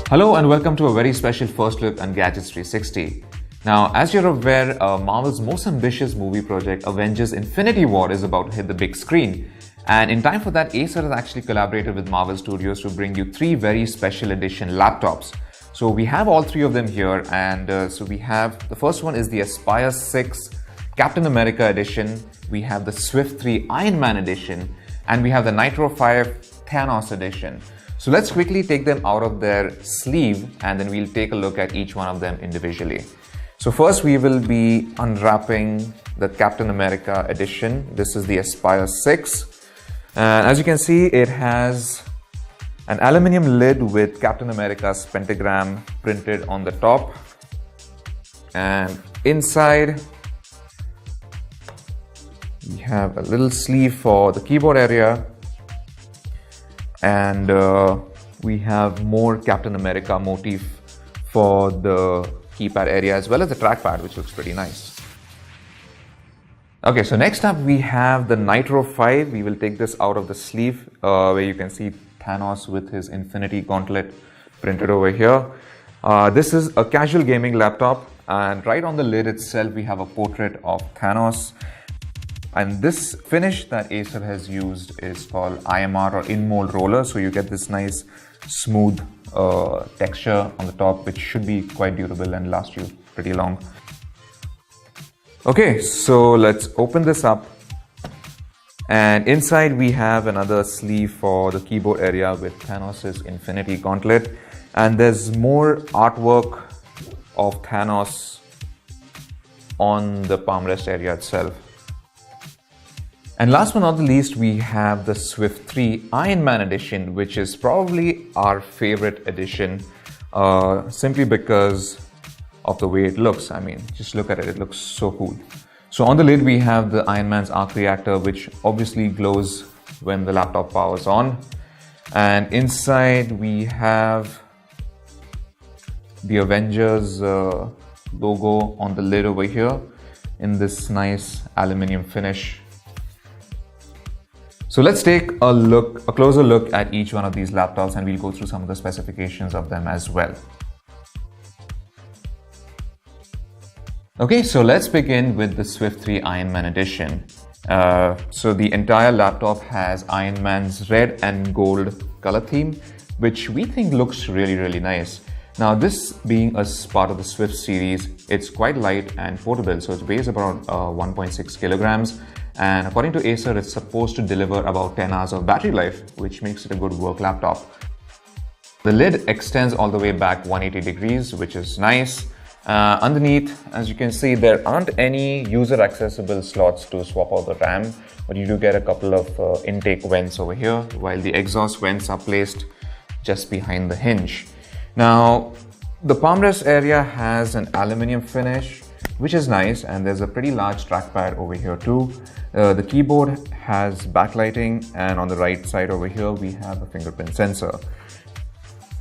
Hello and welcome to a very special first look on Gadgets 360. Now, as you're aware, Marvel's most ambitious movie project, Avengers Infinity War, is about to hit the big screen. And in time for that, Acer has actually collaborated with Marvel Studios to bring you three very special edition laptops. So we have all three of them here, and so we have, the first one is the Aspire 6 Captain America edition, we have the Swift 3 Iron Man edition, and we have the Nitro 5 Thanos edition. So let's quickly take them out of their sleeve and then we'll take a look at each one of them individually. So first we will be unwrapping the Captain America edition. This is the Aspire 6. And as you can see, it has an aluminium lid with Captain America's pentagram printed on the top. And inside, we have a little sleeve for the keyboard area. And we have more Captain America motif for the keypad area as well as the trackpad, which looks pretty nice. Okay, so next up we have the Nitro 5. We will take this out of the sleeve where you can see Thanos with his Infinity Gauntlet printed over here. This is a casual gaming laptop, and right on the lid itself we have a portrait of Thanos. And this finish that Acer has used is called IMR or in-mold roller. So you get this nice smooth texture on the top, which should be quite durable and last you pretty long. Okay, so let's open this up. And inside we have another sleeve for the keyboard area with Thanos' Infinity Gauntlet. And there's more artwork of Thanos on the palm rest area itself. And last but not the least, we have the Swift 3 Iron Man edition, which is probably our favorite edition simply because of the way it looks. I mean, just look at it, it looks so cool. So on the lid, we have the Iron Man's arc reactor, which obviously glows when the laptop powers on. And inside, we have the Avengers logo on the lid over here in this nice aluminium finish. So let's take a closer look at each one of these laptops, and we'll go through some of the specifications of them as well. Okay, so let's begin with the Swift 3 Iron Man edition. So the entire laptop has Iron Man's red and gold color theme, which we think looks really nice. Now, this being a part of the Swift series, it's quite light and portable, so it weighs about 1.6 kilograms. And according to Acer, it's supposed to deliver about 10 hours of battery life, which makes it a good work laptop. The lid extends all the way back 180 degrees, which is nice. Underneath, as you can see, there aren't any user accessible slots to swap out the RAM, but you do get a couple of intake vents over here, while the exhaust vents are placed just behind the hinge. Now, the palm rest area has an aluminium finish, which is nice, and there's a pretty large trackpad over here too. The keyboard has backlighting, and on the right side over here we have a fingerprint sensor.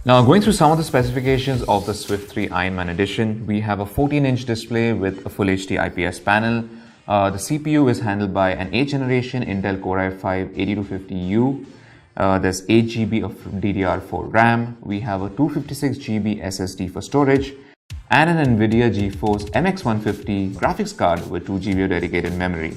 Now, going through some of the specifications of the Swift 3 Iron Man edition, we have a 14-inch display with a Full HD IPS panel. The CPU is handled by an 8th generation Intel Core i5-8250U. There's 8 GB of DDR4 RAM. We have a 256 GB SSD for storage, and an NVIDIA GeForce MX150 graphics card with 2 GB of dedicated memory.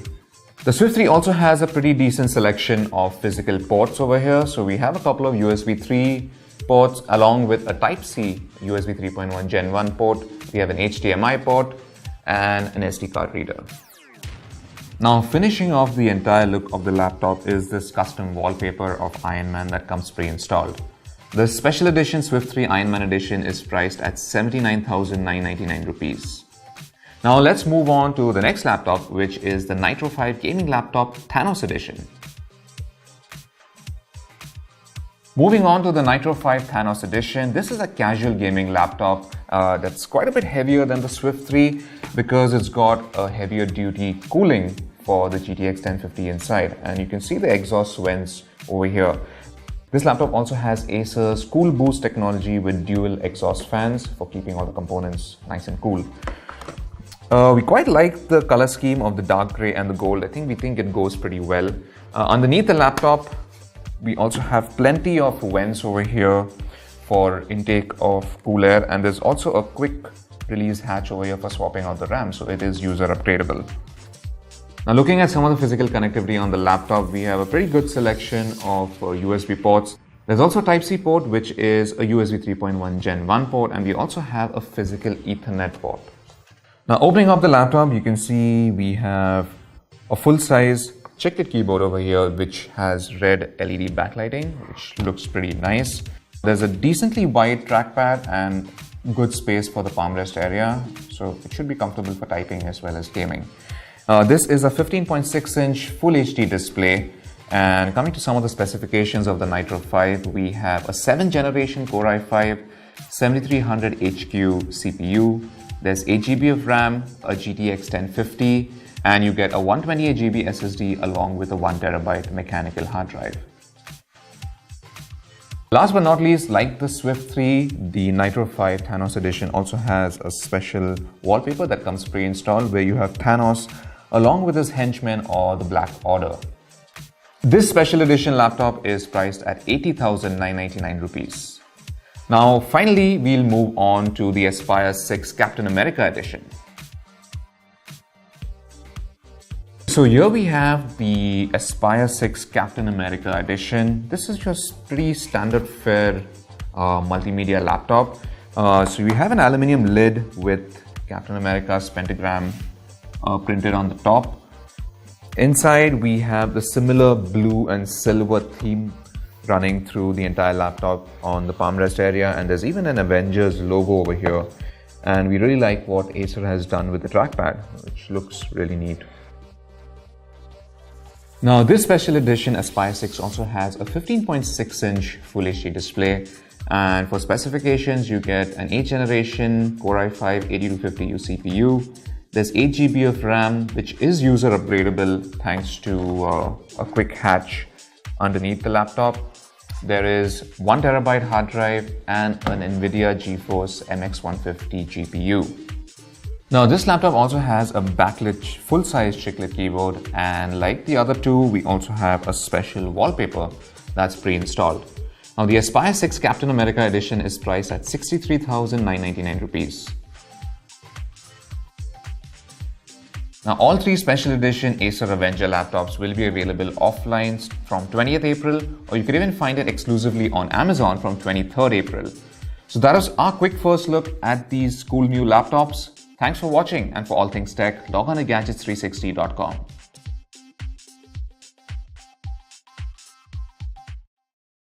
The Swift 3 also has a pretty decent selection of physical ports over here. So we have a couple of USB 3 ports along with a Type-C USB 3.1 Gen 1 port. We have an HDMI port and an SD card reader. Now, finishing off the entire look of the laptop is this custom wallpaper of Iron Man that comes pre-installed. The special edition Swift 3 Iron Man edition is priced at 79,999 rupees. Now let's move on to the next laptop, which is the Nitro 5 gaming laptop Thanos edition. Moving on to the Nitro 5 Thanos edition, this is a casual gaming laptop that's quite a bit heavier than the Swift 3 because it's got a heavier duty cooling for the GTX 1050 inside, and you can see the exhaust vents over here. This laptop also has Acer's Cool Boost technology with dual exhaust fans for keeping all the components nice and cool. We quite like the color scheme of the dark gray and the gold. We think it goes pretty well. Underneath the laptop, we also have plenty of vents over here for intake of cool air, and there's also a quick release hatch over here for swapping out the RAM, so it is user upgradable. Now looking at some of the physical connectivity on the laptop, we have a pretty good selection of USB ports. There's also a Type-C port, which is a USB 3.1 Gen 1 port, and we also have a physical Ethernet port. Now opening up the laptop, you can see we have a full-size chiclet keyboard over here, which has red LED backlighting, which looks pretty nice. There's a decently wide trackpad and good space for the palm rest area, so it should be comfortable for typing as well as gaming. This is a 15.6-inch Full HD display, and coming to some of the specifications of the Nitro 5, we have a 7th generation Core i5 7300 HQ CPU. There's 8 GB of RAM, a GTX 1050, and you get a 128 GB SSD along with a 1 TB mechanical hard drive. Last but not least, like the Swift 3, the Nitro 5 Thanos Edition also has a special wallpaper that comes pre-installed, where you have Thanos along with his henchmen or the Black Order. This special edition laptop is priced at 80,999 rupees. Now finally, we'll move on to the Aspire 6 Captain America Edition. So here we have the Aspire 6 Captain America Edition. This is just pretty standard fare multimedia laptop. So we have an aluminium lid with Captain America's pentagram printed on the top. Inside we have the similar blue and silver theme running through the entire laptop on the palm rest area, and there's even an Avengers logo over here. And we really like what Acer has done with the trackpad, which looks really neat. Now this special edition Aspire 6 also has a 15.6-inch Full HD display, and for specifications you get an 8th generation Core i5 8250U CPU. There's 8 GB of RAM, which is user upgradable thanks to a quick hatch underneath the laptop. There is 1 TB hard drive and an NVIDIA GeForce MX150 GPU. Now this laptop also has a backlit full-size chiclet keyboard, and like the other two, we also have a special wallpaper that's pre-installed. Now the Aspire 6 Captain America Edition is priced at 63,999 rupees. Now all three special edition Acer Avenger laptops will be available offline from 20th April, or you could even find it exclusively on Amazon from 23rd April. So that was our quick first look at these cool new laptops. Thanks for watching, and for all things tech, log on to gadgets360.com.